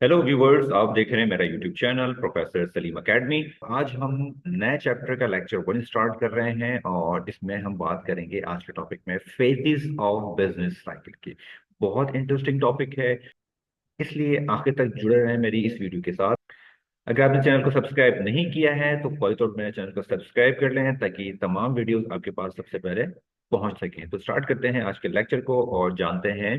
Hello viewers, आप देख रहे हैं मेरा YouTube channel professor Salim academy. आज हम नए चैप्टर का लेक्चर 1 स्टार्ट कर रहे हैं और इसमें हम बात करेंगे आज के टॉपिक में फेजेस ऑफ बिजनेस साइकिल की। बहुत इंटरेस्टिंग टॉपिक है, इसलिए आखिर तक जुड़े रहें मेरी इस वीडियो के साथ। अगर आपने चैनल को सब्सक्राइब नहीं किया है तो फौरी तौर पर मेरे चैनल को सब्सक्राइब कर लें ताकि तमाम वीडियोस आपके पास सबसे पहले पहुंच सकें। तो स्टार्ट करते हैं आज के लेक्चर को और जानते हैं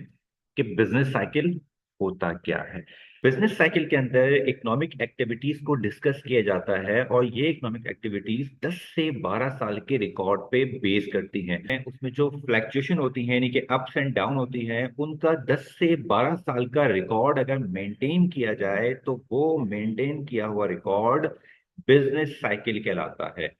कि बिजनेस साइकिल होता क्या है। बिजनेस साइकिल के अंदर इकोनॉमिक एक्टिविटीज को डिस्कस किया जाता है और ये इकोनॉमिक एक्टिविटीज 10 से 12 साल के रिकॉर्ड पे बेस करती हैं। उसमें जो फ्लैक्चुएशन होती है यानी कि अप्स एंड डाउन होती हैं, उनका 10 से 12 साल का रिकॉर्ड अगर मेंटेन किया जाए तो वो मेंटेन किया हुआ रिकॉर्ड बिजनेस साइकिल कहलाता है।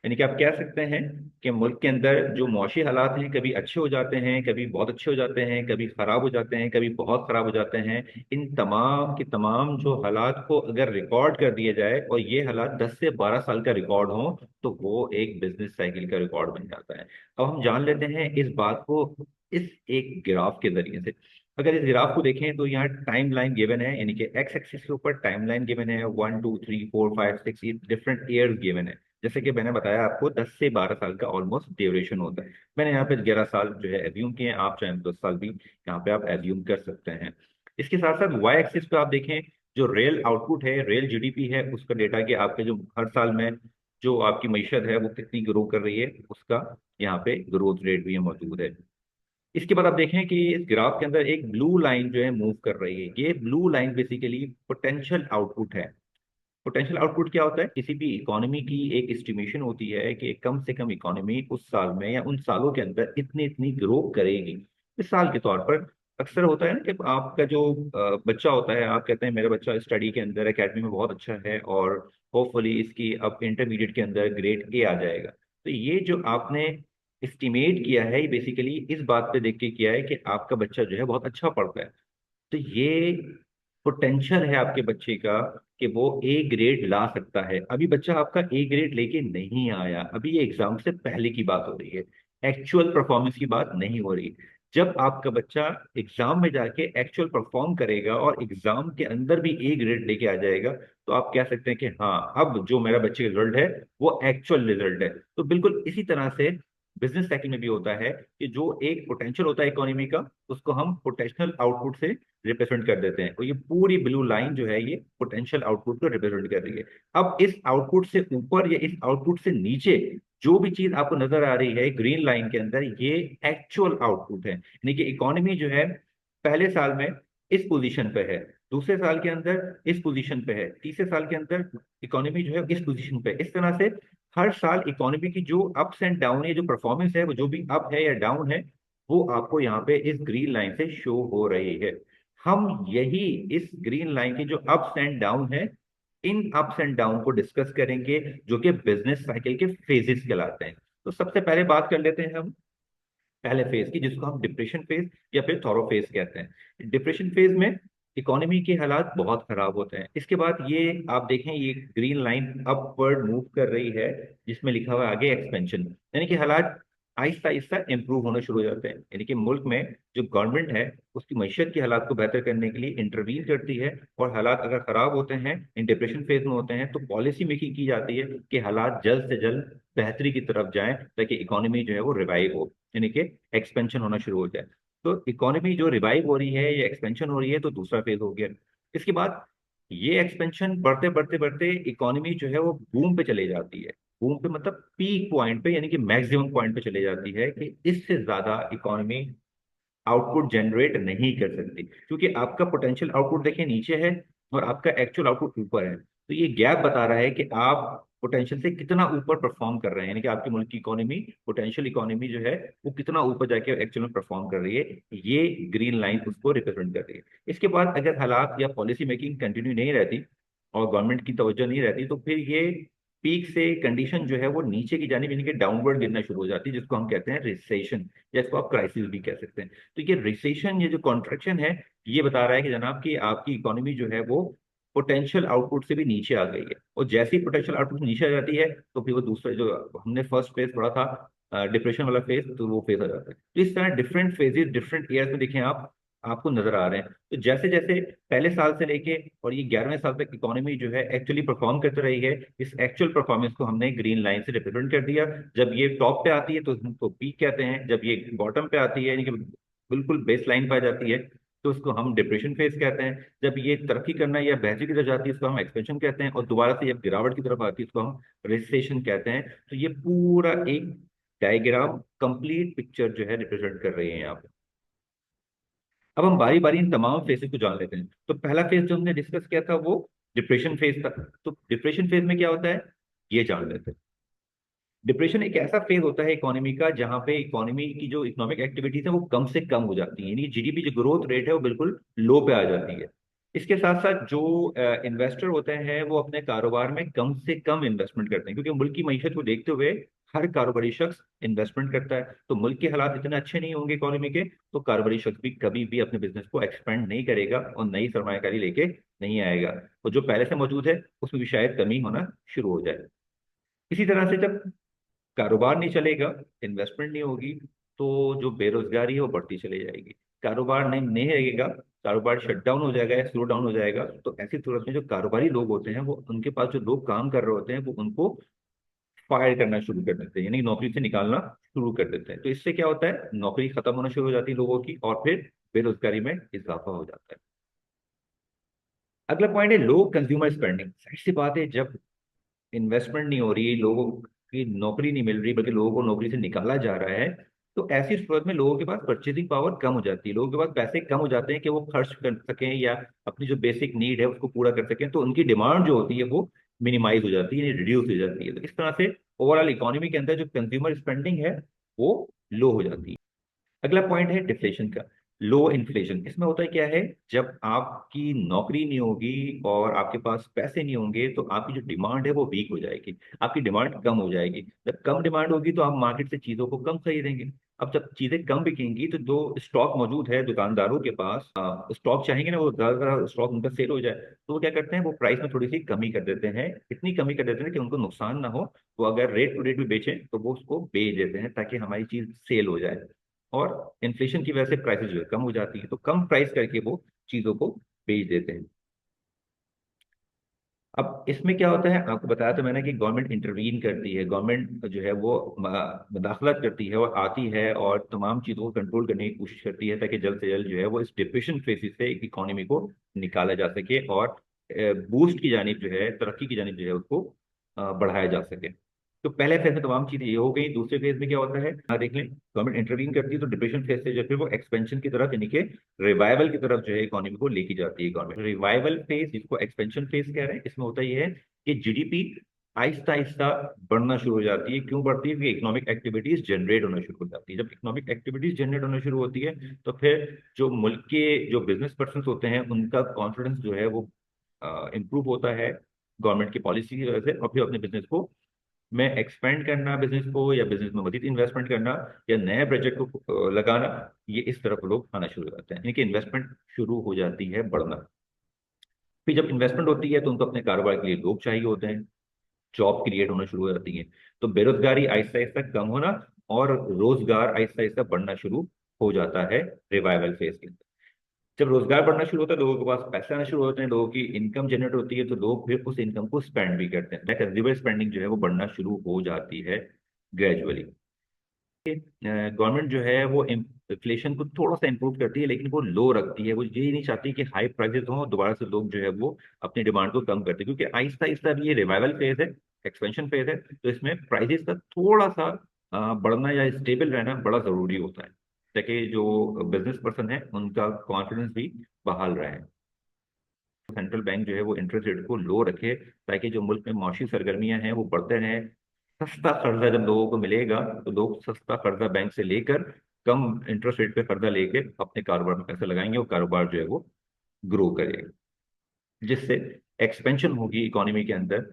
यानी कि आप कह सकते हैं कि मुल्क के अंदर जो मौशी हालात हैं, कभी अच्छे हो जाते हैं, कभी बहुत अच्छे हो जाते हैं, कभी खराब हो जाते हैं, कभी बहुत खराब हो जाते हैं। इन तमाम के तमाम जो हालात को अगर रिकॉर्ड कर दिया जाए और ये हालात 10 से 12 साल का रिकॉर्ड हो तो वो एक बिजनेस साइकिल का रिकॉर्ड बन जाता है। अब हम जान लेते हैं इस बात को इस एक ग्राफ के जरिए से। अगर इस ग्राफ को देखें तो यहाँ टाइम लाइन गिवन है, यानी कि एक्स एक्सिस के ऊपर टाइम लाइन गिवन है, 1 2 3 4 5 6 ये डिफरेंट ईयर्स गिवन है। जैसे कि मैंने बताया आपको 10 से 12 साल का ऑलमोस्ट ड्यूरेशन होता है। मैंने यहाँ पे 11 साल जो है एज्यूम किए हैं, आप चाहें 10 साल भी यहाँ पे आप एज्यूम कर सकते हैं। इसके साथ साथ वाई एक्सिस पे आप देखें, जो रियल आउटपुट है, रियल जीडीपी है, उसका डेटा कि आपके जो हर साल में जो आपकी मीशत है वो कितनी ग्रो कर रही है, उसका यहाँ पे ग्रोथ रेट भी मौजूद है। इसके बाद आप देखें कि इस ग्राफ के अंदर एक ब्लू लाइन जो है मूव कर रही है। ये blue line basically potential output है। पोटेंशियल आउटपुट क्या होता है? किसी भी इकोनॉमी की एक एस्टिमेशन होती है कि कम से कम इकोनॉमी उस साल में या उन सालों के अंदर इतनी इतनी ग्रो करेगी। मिसाल के तौर पर अक्सर होता है ना कि आपका जो बच्चा होता है, आप कहते हैं मेरा बच्चा स्टडी के अंदर एकेडमी में बहुत अच्छा है और होपफुली इसकी अब इंटरमीडिएट के अंदर ग्रेड ए आ जाएगा। तो ये जो आपने एस्टिमेट किया है ये बेसिकली इस बात पे देख के किया है कि आपका बच्चा जो है बहुत अच्छा पढ़ता है। तो ये पोटेंशियल है आपके बच्चे का कि वो ए ग्रेड ला सकता है। अभी बच्चा आपका ए ग्रेड लेके नहीं आया, अभी ये एग्जाम से पहले की बात हो रही है, एक्चुअल परफॉर्मेंस की बात नहीं हो रही। जब आपका बच्चा एग्जाम में जाके एक्चुअल परफॉर्म करेगा और एग्जाम के अंदर भी ए ग्रेड लेके आ जाएगा तो आप कह सकते हैं कि हाँ, अब जो मेरा बच्चे का रिजल्ट है वो एक्चुअल रिजल्ट है। तो बिल्कुल इसी तरह से बिजनेस साइकिल में भी होता है कि जो एक पोटेंशियल होता है इकोनॉमी का, उसको हम पोटेंशियल आउटपुट से रिप्रेजेंट कर देते हैं। और ये पूरी ब्लू लाइन जो है ये पोटेंशियल आउटपुट को रिप्रेजेंट कर रही है। अब इस आउटपुट से ऊपर या इस आउटपुट से नीचे जो भी चीज आपको नजर आ रही है ग्रीन लाइन के अंदर, ये एक्चुअल आउटपुट है। यानी कि इकोनॉमी जो है पहले साल में इस पोजीशन पे है, दूसरे साल के अंदर इस पोजीशन पे है, तीसरे साल के अंदर इकोनॉमी जो है इस पोजीशन पे है। इस तरह से हर साल इकोनॉमी की जो अप्स एंड डाउन है, जो परफॉर्मेंस है, वो जो भी अप है या डाउन है, वो आपको यहाँ पे इस ग्रीन लाइन से शो हो रही है। हम यही इस ग्रीन लाइन के जो अप्स एंड डाउन है, इन अप्स एंड डाउन को डिस्कस करेंगे जो कि बिजनेस साइकिल के फेजेस कहलाते हैं। तो सबसे पहले बात कर लेते हैं हम पहले फेज की, जिसको हम डिप्रेशन फेज या फिर थॉरो फेज कहते हैं। डिप्रेशन फेज में इकोनॉमी के हालात बहुत खराब होते हैं। इसके बाद ये आप देखें, ये ग्रीन लाइन अपवर्ड मूव कर रही है जिसमें लिखा हुआ है आगे एक्सपेंशन, यानी कि हालात आहिस्ता आहिस्ता इंप्रूव होना शुरू हो जाते हैं। यानी कि मुल्क में जो गवर्नमेंट है उसकी मैशत की हालात को बेहतर करने के लिए इंटरवीन करती है और हालात अगर खराब होते हैं, इन डिप्रेशन फेज में होते हैं, तो पॉलिसी मेकिंग की जाती है कि हालात जल्द से जल्द बेहतरी की तरफ जाएं ताकि इकोनॉमी जो है वो रिवाइव हो, यानी कि एक्सपेंशन होना शुरू हो जाए। तो इकोनॉमी जो रिवाइव हो रही है या एक्सपेंशन हो रही है तो दूसरा फेज हो गया। इसके बाद ये एक्सपेंशन बढ़ते बढ़ते बढ़ते इकोनॉमी जो है वो बूम पे चले जाती है। बूम पे मतलब पीक पॉइंट पे, यानी कि मैक्सिमम पॉइंट पे चले जाती है कि इससे ज्यादा इकोनॉमी आउटपुट जनरेट नहीं कर सकती, क्योंकि आपका पोटेंशियल आउटपुट देखिए नीचे है और आपका एक्चुअल आउटपुट ऊपर है। तो ये गैप बता रहा है कि आप पोटेंशियल से कितना ऊपर परफॉर्म कर रहे हैं, यानी कि आपके मुल्क की इकोनॉमी, पोटेंशियल इकोनॉमी जो है वो कितना ऊपर जाके एक्चुअल में परफॉर्म कर रही है। ये ग्रीन लाइन उसको रिप्रेजेंट कर रही है। इसके बाद अगर हालात या पॉलिसी मेकिंग कंटिन्यू नहीं रहती और गवर्नमेंट की तवज्जो नहीं रहती तो फिर ये पीक से कंडीशन जो है वो नीचे की जानी, यानी कि डाउनवर्ड गिरना शुरू हो जाती है, जिसको हम कहते हैं रिसेशन या इसको आप क्राइसिस भी कह सकते हैं। तो ये रिसेशन, ये जो कॉन्ट्रैक्शन है, ये बता रहा है कि जनाब कि आपकी इकोनॉमी जो है वो पोटेंशियल आउटपुट से भी नीचे आ गई है। और जैसे ही पोटेंशियल आउटपुट नीचे आ जाती है तो फिर वो दूसरा जो हमने फर्स्ट फेज पढ़ा था डिप्रेशन वाला फेज, तो वो फेज आ जाता है। तो इस तरह डिफरेंट फेजेस डिफरेंट ईयर्स में देखें आप, आपको नजर आ रहे हैं। तो जैसे जैसे पहले साल से लेके और ये 11वें साल तक इकोनॉमी जो है एक्चुअली परफॉर्म करती रही है, इस एक्चुअल परफॉर्मेंस को हमने ग्रीन लाइन से रिप्रेजेंट कर दिया। जब ये टॉप पे आती है तो उसको पीक कहते हैं, जब ये बॉटम पे आती है यानी कि बिल्कुल बेस लाइन पर आ जाती है तो उसको हम डिप्रेशन फेज कहते हैं। जब ये तरक्की करना या बेहतरी की तरफ जाती है इसको हम एक्सपेंशन कहते हैं, और दोबारा से जब गिरावट की तरफ आती है इसको हम रिसेशन कहते हैं। तो ये पूरा एक डायग्राम कंप्लीट पिक्चर जो है रिप्रेजेंट कर रही है यहाँ पे। अब हम बारी बारी इन तमाम फेजेस को जान लेते हैं। तो पहला फेज जो हमने डिस्कस किया था वो डिप्रेशन फेज था। तो डिप्रेशन फेज में क्या होता है ये जान लेते हैं। डिप्रेशन एक ऐसा फेज होता है इकोनॉमी का जहां पे इकोनॉमी की जो इकोनॉमिक एक्टिविटीज है वो कम से कम हो जाती है, यानी जीडीपी जो ग्रोथ रेट है वो बिल्कुल लो पे आ जाती है। इसके साथ साथ जो इन्वेस्टर होते हैं वो अपने कारोबार में कम से कम इन्वेस्टमेंट करते हैं, क्योंकि मुल्क की मीशत को देखते हुए हर कारोबारी शख्स इन्वेस्टमेंट करता है। तो मुल्क के हालात इतने अच्छे नहीं होंगे इकोनॉमी के, तो कारोबारी शख्स भी कभी भी अपने बिजनेस को एक्सपेंड नहीं करेगा और नई सरमायाकारी लेके नहीं आएगा। और जो पहले से मौजूद है उसमें भी शायद कमी होना शुरू हो जाए। इसी तरह से जब कारोबार नहीं चलेगा, इन्वेस्टमेंट नहीं होगी, तो जो बेरोजगारी है वो बढ़ती चली जाएगी। कारोबार नहीं नहीं रहेगा, कारोबार शट डाउन हो जाएगा या स्लो डाउन हो जाएगा, तो ऐसी सूरत में जो कारोबारी लोग होते हैं वो उनके पास जो लोग काम कर रहे होते हैं वो उनको फायर करना शुरू कर देते हैं, यानी नौकरी से निकालना शुरू कर देते हैं। तो इससे क्या होता है, नौकरी खत्म होना शुरू हो जाती है लोगों की और फिर बेरोजगारी में इजाफा हो जाता है। अगला पॉइंट है लो कंज्यूमर स्पेंडिंग। जाहिर सी बात है, जब इन्वेस्टमेंट नहीं हो रही, लोगों की नौकरी नहीं मिल रही बल्कि लोगों को नौकरी से निकाला जा रहा है, तो ऐसी सूरत में लोगों के पास परचेसिंग पावर कम हो जाती है, लोगों के पास पैसे कम हो जाते हैं कि वो खर्च कर सकें या अपनी जो बेसिक नीड है उसको पूरा कर सकें। तो उनकी डिमांड जो होती है वो मिनिमाइज हो जाती है, रिड्यूस हो जाती है। तो इस तरह से ओवरऑल इकोनॉमी के अंदर जो कंज्यूमर स्पेंडिंग है वो लो हो जाती है। अगला पॉइंट है डिफ्लेशन का। लो इन्फ्लेशन, इसमें होता है क्या है, जब आपकी नौकरी नहीं होगी और आपके पास पैसे नहीं होंगे तो आपकी जो डिमांड है वो वीक हो जाएगी, आपकी डिमांड कम हो जाएगी। जब कम डिमांड होगी तो आप मार्केट से चीजों को कम खरीदेंगे। अब जब चीजें कम बिकेंगी तो जो स्टॉक मौजूद है दुकानदारों के पास, स्टॉक चाहेंगे ना वो ज्यादा स्टॉक उनका सेल हो जाए, तो वो क्या करते हैं, वो प्राइस में थोड़ी सी कमी कर देते हैं, इतनी कमी कर देते हैं कि उनको नुकसान ना हो। वो अगर रेट टू रेट भी बेचें तो वो उसको बेच देते हैं ताकि हमारी चीज सेल हो जाए। और इन्फ्लेशन की वजह से प्राइसेस जो है कम हो जाती है, तो कम प्राइस करके वो चीजों को बेच देते हैं। अब इसमें क्या होता है, आपको बताया तो मैंने कि गवर्नमेंट इंटरवीन करती है, गवर्नमेंट जो है वो मुदाखलत करती है और आती है और तमाम चीज़ों को कंट्रोल करने की कोशिश करती है ताकि जल्द से जल्द जो है वो इस डिप्रेशन फेसिस से इकोनॉमी को निकाला जा सके और बूस्ट की जानिब जो है, तरक्की की जानिब जो है उसको बढ़ाया जा सके। तो पहले फेज में तमाम चीजें ये हो गई। दूसरे फेज में क्या होता है, देख लें, गवर्नमेंट इंटरवीन करती है तो डिप्रेशन फेज से जो है वो एक्सपेंशन की तरफ यानी कि रिवाइवल की तरफ जो है इकोनॉमी को लेके जाती है गवर्नमेंट। रिवाइवल फेज जिसको एक्सपेंशन फेज कह रहे हैं, इसमें होता यह है कि जीडीपी आहिस्ता आहिस्ता बढ़ना शुरू हो जाती है। क्यों बढ़ती है, क्योंकि इकोनॉमिक एक्टिविटीज जनरेट होना शुरू हो जाती है। जब इकोनॉमिक एक्टिविटीज जनरेट होना शुरू होती है तो फिर जो मुल्क के जो बिजनेस पर्सन होते हैं उनका कॉन्फिडेंस जो है वो इम्प्रूव होता है गवर्नमेंट की पॉलिसी की वजह से, और फिर अपने बिजनेस को में एक्सपेंड करना, बिजनेस को या बिजनेस में मजीद इन्वेस्टमेंट करना या नए प्रोजेक्ट को लगाना, ये इस तरफ लोग आना शुरू हो जाते हैं, यानी कि इन्वेस्टमेंट शुरू हो जाती है बढ़ना। फिर जब इन्वेस्टमेंट होती है तो उनको अपने कारोबार के लिए लोग चाहिए होते हैं, जॉब क्रिएट होना शुरू हो जाती है। तो बेरोजगारी आहिस्ता आहिस्ता कम होना और रोजगार आहिस्ता आहिस्ता बढ़ना शुरू हो जाता है रिवाइवल फेज के अंदर। जब रोजगार बढ़ना शुरू होता है, लोगों के पास पैसे आना शुरू होते हैं, लोगों की इनकम जनरेट होती है, तो लोग फिर उस इनकम को स्पेंड भी करते हैं, कंज्यूमर स्पेंडिंग जो है वो बढ़ना शुरू हो जाती है ग्रेजुअली। गवर्नमेंट जो है वो इन्फ्लेशन को थोड़ा सा इंप्रूव करती है लेकिन वो लो रखती है, वो ये नहीं चाहती कि हाई प्राइसेस हो और दोबारा से लोग जो है वो अपनी डिमांड को कम करते हैं, क्योंकि आहिस्ता आहिस्ता अब ये रिवाइवल फेज है, एक्सपेंशन फेज है, तो इसमें प्राइसेस का थोड़ा सा बढ़ना या स्टेबल रहना बड़ा जरूरी होता है ताकि जो बिजनेस पर्सन है उनका कॉन्फिडेंस भी बहाल रहे। सेंट्रल बैंक जो है वो इंटरेस्ट रेट को लो रखे ताकि जो मुल्क में मौशी सरगर्मियां हैं वो बढ़ते रहें। सस्ता कर्जा जब लोगों को मिलेगा तो लोग सस्ता कर्जा बैंक से लेकर कम इंटरेस्ट रेट पे कर्जा लेके अपने कारोबार में पैसे लगाएंगे और कारोबार जो है वो ग्रो करेगा, जिससे एक्सपेंशन होगी इकोनॉमी के अंदर।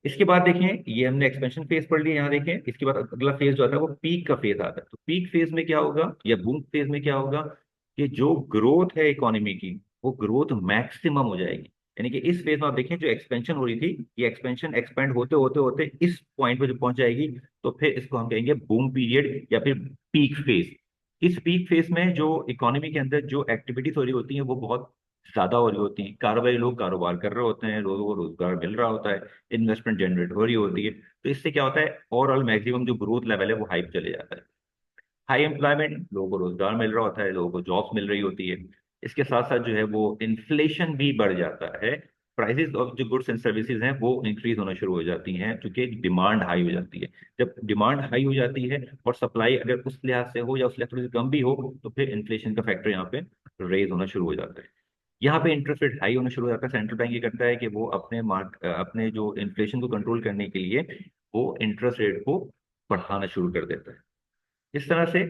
इसके बाद देखें, ये हमने एक्सपेंशन फेज पढ़ लिया, यहाँ देखें इसके बाद अगला फेज जो आता है वो पीक का फेज आता है। तो पीक फेज में क्या होगा या बूम फेज में क्या होगा कि जो ग्रोथ है इकोनॉमी की वो ग्रोथ मैक्सिमम हो जाएगी। यानी कि इस फेज में आप देखें जो एक्सपेंशन हो रही थी ये एक्सपेंशन एक्सपेंड होते होते होते इस पॉइंट पे जो पहुंच जाएगी, तो फिर इसको हम कहेंगे बूम पीरियड या फिर पीक फेज। इस पीक फेज में जो इकोनॉमी के अंदर जो एक्टिविटीज हो रही होती हैं वो बहुत ज्यादा हो रही होती हैं। कारोबारी लोग कारोबार कर रहे होते हैं, लोगों को रोजगार मिल रहा होता है, इन्वेस्टमेंट जनरेट हो रही होती है। तो इससे क्या होता है, ओवरऑल मैक्सिमम जो ग्रोथ लेवल है वो हाइप चले जाता है। हाई एम्प्लॉयमेंट, लोगों को रोजगार मिल रहा होता है, लोगों को जॉब्स मिल रही होती है। इसके साथ साथ जो है वो इन्फ्लेशन भी बढ़ जाता है। प्राइसेस ऑफ जो गुड्स एंड सर्विसेज हैं वो इंक्रीज होना शुरू हो जाती हैं, क्योंकि डिमांड हाई हो जाती है। जब डिमांड हाई हो जाती है और सप्लाई अगर उस लिहाज से हो या उस लिहाज थोड़ी सी कम भी हो, तो फिर इन्फ्लेशन का फैक्टर यहाँ पे रेज होना शुरू हो जाता है। यहाँ पे इंटरेस्ट रेट हाई होना शुरू हो जाता है। सेंट्रल बैंक ये करता है कि वो अपने जो इन्फ्लेशन को कंट्रोल करने के लिए वो इंटरेस्ट रेट को बढ़ाना शुरू कर देता है। इस तरह से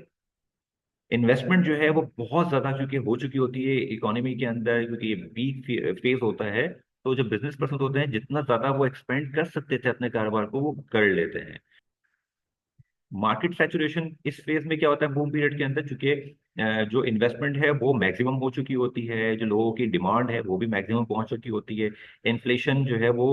इन्वेस्टमेंट जो है वो बहुत ज्यादा चूंकि हो चुकी होती है इकोनॉमी के अंदर, क्योंकि ये पीक फेज होता है। तो जो बिजनेस पर्सन होते हैं जितना ज्यादा वो एक्सपेंड कर सकते थे अपने कारोबार को वो कर लेते हैं। मार्केट सैचुरेशन इस फेज में क्या होता है, बूम पीरियड के अंदर, चूंकि जो इन्वेस्टमेंट है वो मैक्सिमम हो चुकी होती है, जो लोगों की डिमांड है वो भी मैक्सिमम पहुंच चुकी होती है। इन्फ्लेशन जो है वो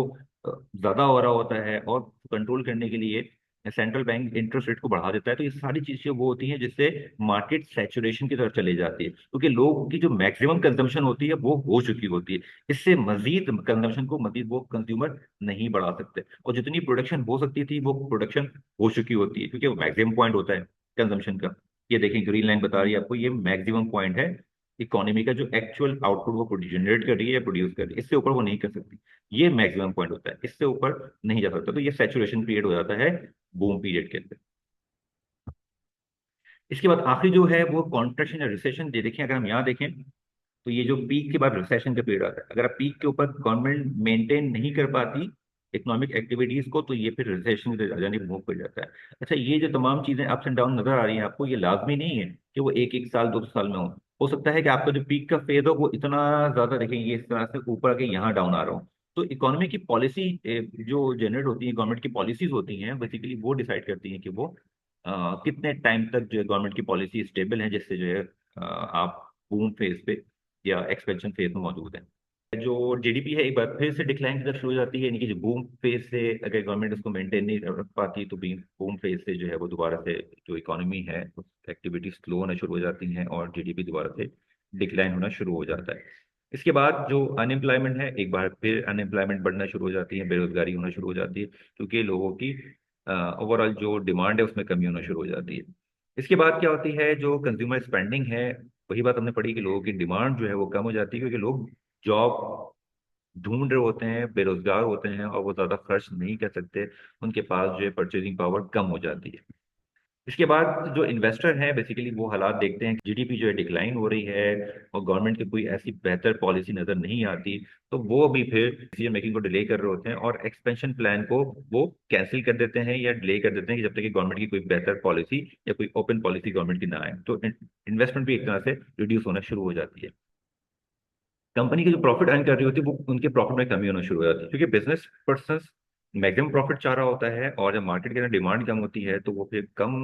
ज्यादा हो रहा होता है, और कंट्रोल करने के लिए सेंट्रल बैंक इंटरेस्ट रेट को बढ़ा देता है। तो ये सारी चीजें वो होती हैं जिससे मार्केट सैचुरेशन की तरफ चली जाती है, क्योंकि लोगों की जो मैक्सिमम कंजम्पशन होती है वो हो चुकी होती है। इससे मजीद कंजम्पशन को मजीद वो कंज्यूमर नहीं बढ़ा सकते, और जितनी प्रोडक्शन हो सकती थी वो प्रोडक्शन हो चुकी होती है, क्योंकि वो मैक्सिमम पॉइंट होता है कंजम्पशन का। ये देखें, ग्रीन लाइन बता रही है आपको, ये मैक्सिमम पॉइंट है इकोनॉमी का, जो एक्चुअल आउटपुट वो जनरेट कर रही है या प्रोड्यूस कर रही है। इससे ऊपर वो नहीं कर सकती। ये मैक्सिमम पॉइंट होता है, इससे ऊपर नहीं जा सकता। तो ये सैचुरेशन पीरियड हो जाता है बूम पीरियड के अंदर। इसके बाद आखिरी जो है वो कॉन्ट्रेक्शन या रिसेशन। ये देखें, अगर हम यहाँ देखें तो ये जो पीक के बाद रिसेशन का पीरियड आता है, अगर आप पीक के ऊपर गवर्नमेंट मेंटेन नहीं कर पाती इकोनॉमिक एक्टिविटीज को, तो ये फिर रिसेशन की जाने मूव कर जाता है। अच्छा, ये जो तमाम चीजें अप्स एंड डाउन नजर आ रही हैं आपको, ये लाजमी नहीं है कि वो एक एक साल 2 साल में हो सकता है कि आपका जो पीक का फेज हो वो इतना ज्यादा, देखें ये इस तरह से ऊपर आके यहाँ डाउन आ रहा हो। तो इकोनॉमी की पॉलिसी जो जनरेट होती है, गवर्नमेंट की पॉलिसीज होती हैं, बेसिकली वो डिसाइड करती हैं कि वो कितने टाइम तक जो है गवर्नमेंट की पॉलिसी स्टेबल है, जिससे जो है आप बूम फेज पे या एक्सपेंशन फेज में मौजूद है। जो जीडीपी है एक बार फिर से डिक्लाइन की तरफ शुरू हो जाती है, यानी कि जो बूम फेज से अगर गवर्नमेंट उसको मेंटेन नहीं रख पाती, तो बूम फेज से जो है वो दोबारा से जो इकोनॉमी है उस एक्टिविटी स्लो होना शुरू हो जाती हैं और जीडीपी दोबारा से डिक्लाइन होना शुरू हो जाता है। इसके बाद जो अनएम्प्लॉयमेंट है, एक बार फिर अनएम्प्लॉयमेंट बढ़ना शुरू हो जाती है, बेरोजगारी होना शुरू हो जाती है, क्योंकि लोगों की ओवरऑल जो डिमांड है उसमें कमी होना शुरू हो जाती है। इसके बाद क्या होती है, जो कंज्यूमर स्पेंडिंग है, वही बात हमने पढ़ी कि लोगों की डिमांड जो है वो कम हो जाती है, क्योंकि लोग जॉब ढूंढ रहे होते हैं, बेरोजगार होते हैं, और वो ज्यादा खर्च नहीं कर सकते। उनके पास जो है परचेजिंग पावर कम हो जाती है। इसके बाद जो इन्वेस्टर हैं बेसिकली वो हालात देखते हैं कि जीडीपी जो है डिक्लाइन हो रही है और गवर्नमेंट की कोई ऐसी बेहतर पॉलिसी नजर नहीं आती, तो वो भी फिर डिसीजन मेकिंग को डिले कर रहे होते हैं और एक्सपेंशन प्लान को वो कैंसिल कर देते हैं या डिले कर देते हैं, कि जब तक कि गवर्नमेंट की कोई बेहतर पॉलिसी या कोई ओपन पॉलिसी गवर्नमेंट की ना आए। तो इन्वेस्टमेंट भी एक तरह से रिड्यूस होना शुरू हो जाती है। कंपनी की जो प्रॉफिट अर्न कर रही होती है वो उनके प्रॉफिट में कमी होना शुरू हो जाती है, क्योंकि बिजनेस पर्सन मैक्सिमम प्रॉफिट चाह रहा होता है, और जब मार्केट के अंदर डिमांड कम होती है तो वो फिर कम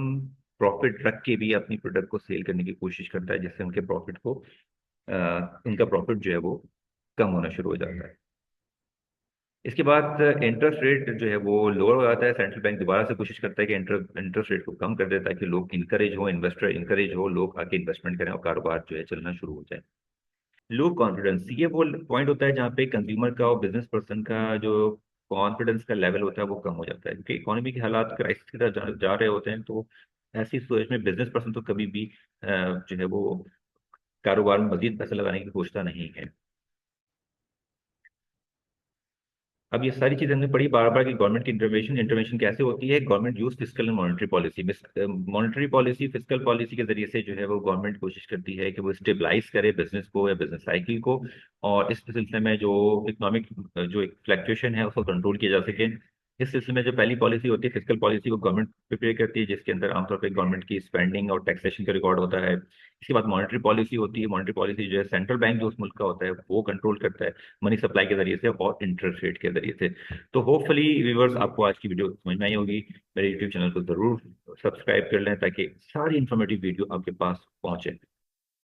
प्रॉफिट रख के भी अपनी प्रोडक्ट को सेल करने की कोशिश करता है, जिससे उनके प्रॉफिट को उनका प्रॉफिट जो है वो कम होना शुरू हो जाता है। इसके बाद इंटरेस्ट रेट जो है वो लोअर हो जाता है। सेंट्रल बैंक दोबारा से कोशिश करता है कि इंटरेस्ट रेट को कम कर दे, ताकि लोग इंकरेज हो, इन्वेस्टर इंकरेज हो, लोग आके इन्वेस्टमेंट करें और कारोबार जो है चलना शुरू हो जाए। लो कॉन्फिडेंस, ये वो पॉइंट होता है जहाँ पे कंज्यूमर का और बिजनेस पर्सन का जो कॉन्फिडेंस का लेवल होता है वो कम हो जाता है, क्योंकि इकोनॉमी के हालात क्राइसिस की तरफ जा रहे होते हैं। तो ऐसी सिचुएशन में बिजनेस पर्सन तो कभी भी जो है वो कारोबार में मजीद पैसा लगाने की सोचता नहीं है। अब ये सारी चीजें हमने पढ़ी बार बार कि गवर्नमेंट की इंटरवेंशन इंटरवेंशन कैसे होती है। Government use fiscal and monetary policy, monetary policy fiscal policy के जरिए से जो है वो गवर्नमेंट कोशिश करती है कि वो स्टेबलाइज करे बिजनेस को या बिजनेस साइकिल को, और इस सिलसिले में जो इकोनॉमिक जो फ्लक्चुएशन है उसको कंट्रोल किया जा सके। इस सिलसिले में जो पहली पॉलिसी होती है फिस्कल पॉलिसी, वो गवर्नमेंट प्रिपेयर करती है, जिसके अंदर आमतौर पर गवर्नमेंट की स्पेंडिंग और टैक्सेशन का रिकॉर्ड होता है। इसके बाद मॉनेटरी पॉलिसी होती है। मॉनेटरी पॉलिसी जो है सेंट्रल बैंक जो उस मुल्क का होता है वो कंट्रोल करता है, मनी सप्लाई के जरिए से और इंटरेस्ट रेट के जरिए से। तो होपफुली व्यूवर्स आपको आज की वीडियो समझ में आई होगी। मेरे यूट्यूब चैनल को जरूर सब्सक्राइब कर लें ताकि सारी इंफॉर्मेटिव वीडियो आपके पास पहुंचे।